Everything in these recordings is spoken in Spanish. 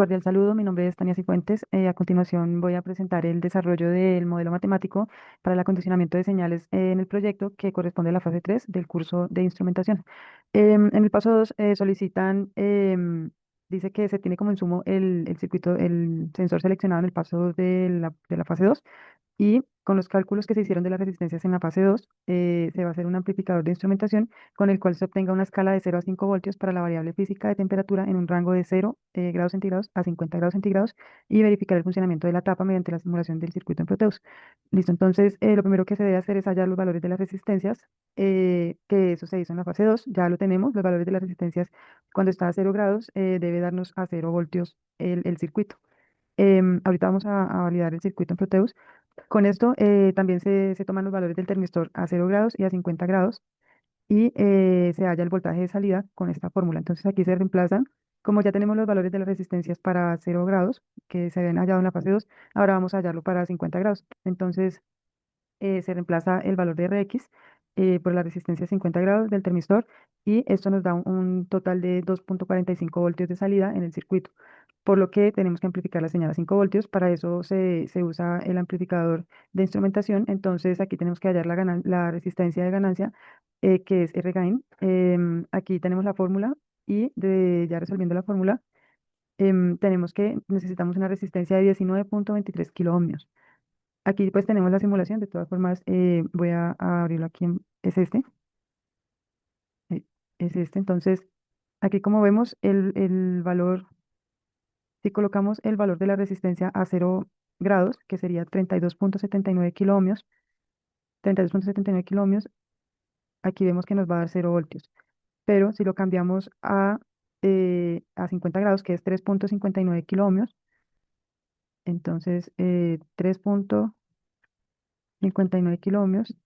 Cordial saludo, mi nombre es Tania Cifuentes. A continuación voy a presentar el desarrollo del modelo matemático para el acondicionamiento de señales en el proyecto que corresponde a la fase 3 del curso de instrumentación. En el paso 2 solicitan, dice que se tiene como insumo el circuito, el sensor seleccionado en el paso 2 de la fase 2 y con los cálculos que se hicieron de las resistencias en la fase 2, se va a hacer un amplificador de instrumentación con el cual se obtenga una escala de 0 a 5 voltios para la variable física de temperatura en un rango de 0 grados centígrados a 50 grados centígrados y verificar el funcionamiento de la tapa mediante la simulación del circuito en Proteus. Listo, entonces lo primero que se debe hacer es hallar los valores de las resistencias, que eso se hizo en la fase 2, ya lo tenemos, los valores de las resistencias cuando está a 0 grados, debe darnos a 0 voltios el circuito. Ahorita vamos a validar el circuito en Proteus. Con esto también se toman los valores del termistor a 0 grados y a 50 grados y se halla el voltaje de salida con esta fórmula. Entonces aquí se reemplazan, como ya tenemos los valores de las resistencias para 0 grados que se habían hallado en la fase 2, ahora vamos a hallarlo para 50 grados. Entonces se reemplaza el valor de Rx por la resistencia de 50 grados del termistor y esto nos da un total de 2,45 voltios de salida en el circuito, por lo que tenemos que amplificar la señal a 5 voltios. Para eso se usa el amplificador de instrumentación. Entonces aquí tenemos que hallar la resistencia de ganancia, que es R gain. Aquí tenemos la fórmula y ya resolviendo la fórmula, tenemos que necesitamos una resistencia de 19,23 kilo ohmios. Aquí pues tenemos la simulación. De todas formas, voy a abrirlo aquí. Es este. eh, es este. Entonces, aquí como vemos el valor, si colocamos el valor de la resistencia a 0 grados, que sería 32,79 kilo ohmios, 32,79 kilo ohmios, aquí vemos que nos va a dar 0 voltios. Pero si lo cambiamos a 50 grados, que es 3,59 kilo ohmios, entonces 3,59 kilo ohmios,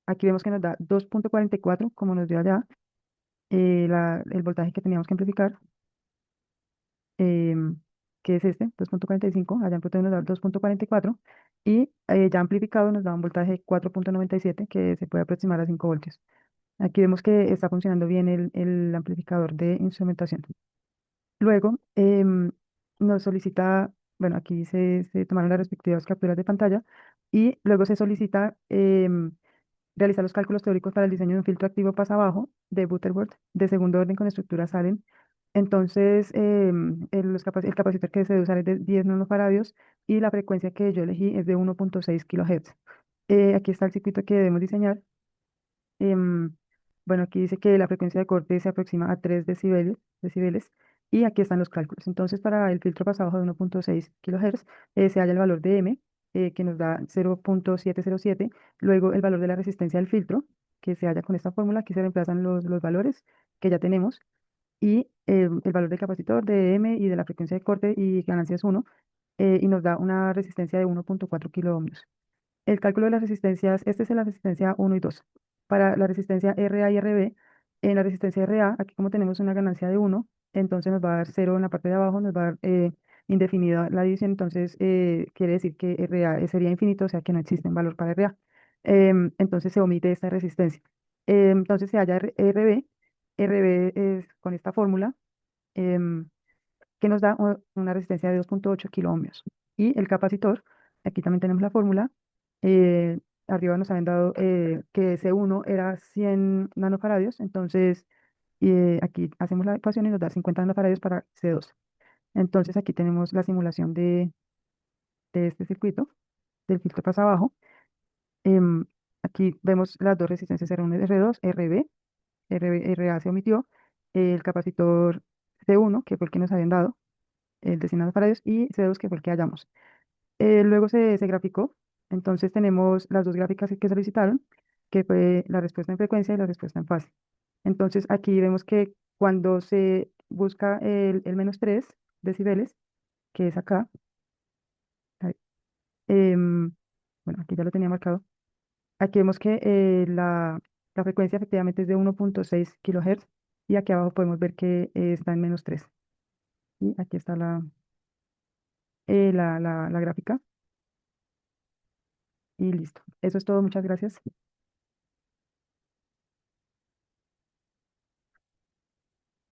aquí vemos que nos da 2,44 como nos dio allá, el voltaje que teníamos que amplificar, em, que es este, 2,45. Allá en Proteus nos da 2,44 y ya amplificado nos da un voltaje de 4,97 que se puede aproximar a 5 voltios. Aquí vemos que está funcionando bien el amplificador de instrumentación. Luego nos solicita, bueno, aquí se tomaron las respectivas capturas de pantalla y luego se solicita realizar los cálculos teóricos para el diseño de un filtro activo pasa abajo de Butterworth de segundo orden con estructura Salem. Entonces, el capacitor que se debe usar es de 10 nanofaradios y la frecuencia que yo elegí es de 1,6 kilohertz. Aquí está el circuito que debemos diseñar. Em, bueno, aquí dice que la frecuencia de corte se aproxima a 3 decibeles y aquí están los cálculos. Entonces, para el filtro pasabajo de 1,6 kHz, se halla el valor de M, que nos da 0,707. Luego, el valor de la resistencia del filtro, que se halla con esta fórmula. Aquí se reemplazan los valores que ya tenemos y el valor del capacitor de M y de la frecuencia de corte y ganancia es 1, y nos da una resistencia de 1,4 kilo ohmios. El cálculo de las resistencias, este es la resistencia 1 y 2. Para la resistencia RA y RB, en la resistencia RA, aquí como tenemos una ganancia de 1, entonces nos va a dar 0 en la parte de abajo, nos va a dar indefinida la división. Entonces quiere decir que RA sería infinito, o sea que no existe un valor para RA. Entonces se omite esta resistencia. Entonces se halla RB. RB es con esta fórmula, em, que nos da una resistencia de 2,8 kilo ohmios. Y el capacitor, aquí también tenemos la fórmula. eh, Arriba nos habían dado que C1 era 100 nanofaradios. Entonces aquí hacemos la ecuación y nos da 50 nanofaradios para C2. Entonces aquí tenemos la simulación de este circuito del filtro pasa abajo. Em, Aquí vemos las dos resistencias R1 y R2, RB. RA se omitió, el capacitor C1, que fue el que nos habían dado, el de 100 nanofaradios, y C2, que fue el que hallamos. Luego se graficó. Entonces tenemos las dos gráficas que solicitaron, que fue la respuesta en frecuencia y la respuesta en fase. Entonces aquí vemos que cuando se busca el menos 3 decibeles, que es acá, ahí, bueno, aquí ya lo tenía marcado. Aquí vemos que la frecuencia efectivamente es de 1,6 kilohertz y aquí abajo podemos ver que está en -3. Y aquí está la gráfica y listo. Eso es todo. Muchas gracias.